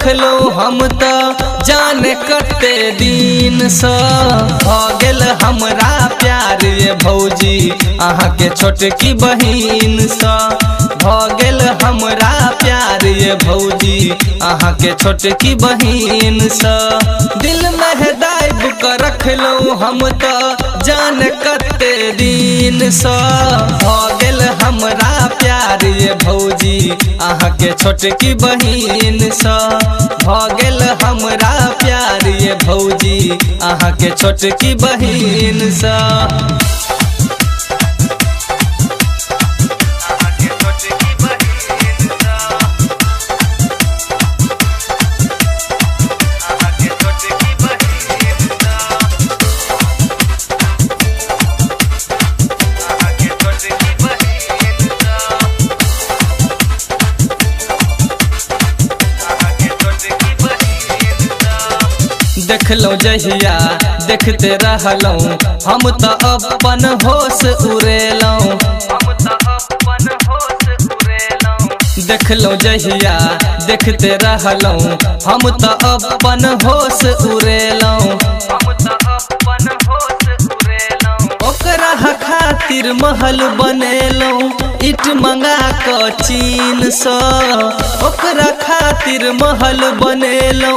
रखलो हम तो जाने कते दिन सा भ गेल हमरा प्यार ये भौजी अहाँ के छोटकी बहिन सा भ गेल हमरा प्यार ये भौजी अहाँ के छोटकी बहिन सा दिल में दाइब कर रखलो हम तो जाने कते दिन सा भ गेल हमरा प्यार ये भौजी अहाँ के छोटकी बहिन सा भ गेल हमरा प्यार ये भौजी अहाँ के छोटकी बहिन सा देखलो जहिया देखते रहलो हम तो अपन होश उड़ेलो देखलो जहिया देखते रहलो हम तो अपन होश उड़ेलो ओकरा खातिर महल बनेलो इट मंगा क चीन सा ओकरा खातिर महल बनेलो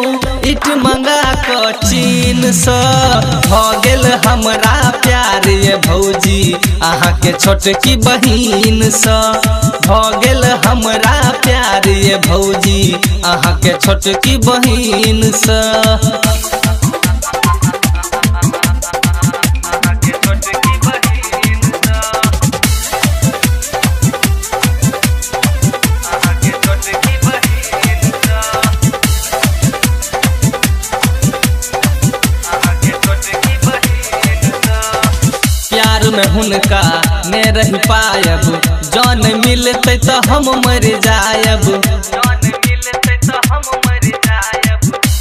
इट मंगा क चीन सा भ गेल हमरा प्यार ये भौजी अहाँ के छोटकी बहिन सा भ गेल हमरा प्यार ये भौजी अहाँ के छोटकी बहिन सा प्यार में हुनका ने रह पायब जान मिलते तो हम मर जायब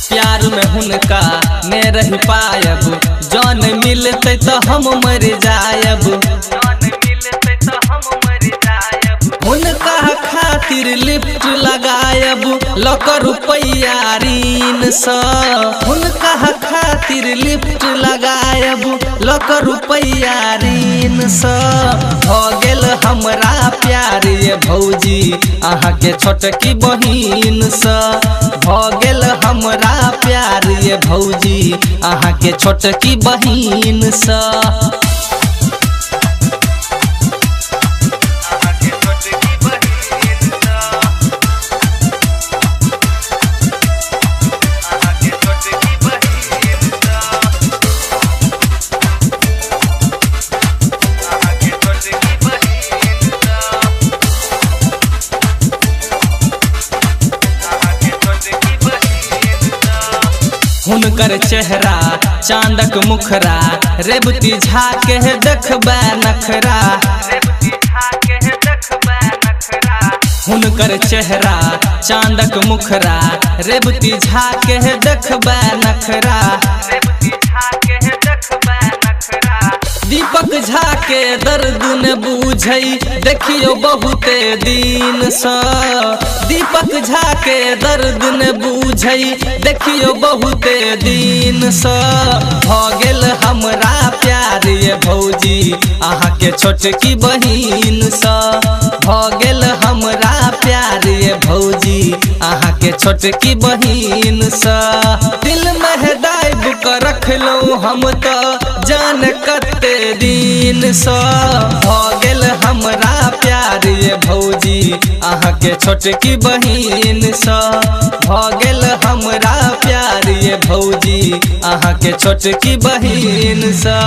प्यार में हुनका ने रह पायब जान मिलते तो हम मर जायब हुनका खातिर लिफ्ट लगायब लाख रुपया ऋण सा हुनका खातिर लिफ्ट लगायब लाख रुपया ऋण सा भ गेल हमरा प्यार ये भौजी अहाँ के छोटकी बहिन सा भ गेल हमरा प्यार ये भौजी अहाँ के छोटकी बहिन सा हुनकर चेहरा चांदक मुखरा रेवती झाके देखबे नखरा हुनकर चेहरा चांदक मुखरा रेवती झाके देखबे नखरा दीपक झा के दर्द न बूझै देखियो बहुते दिन सा दीपक झा के दर्द न बूझै देखियो बहुते दिन सा भ गेल हमरा प्यार ये भौजी अहाँ के छोटकी बहिन सा भ गेल हमरा प्यार ये भौजी अहाँ के छोटकी बहिन सा दिल में दाइब कर रखलो हम तो जान कते दिन सा भ गेल हमरा प्यार ये भौजी अहाँ के छोटकी बहिन सा भ गेल हमरा प्यार ये भौजी अहाँ के छोटकी बहिन सा।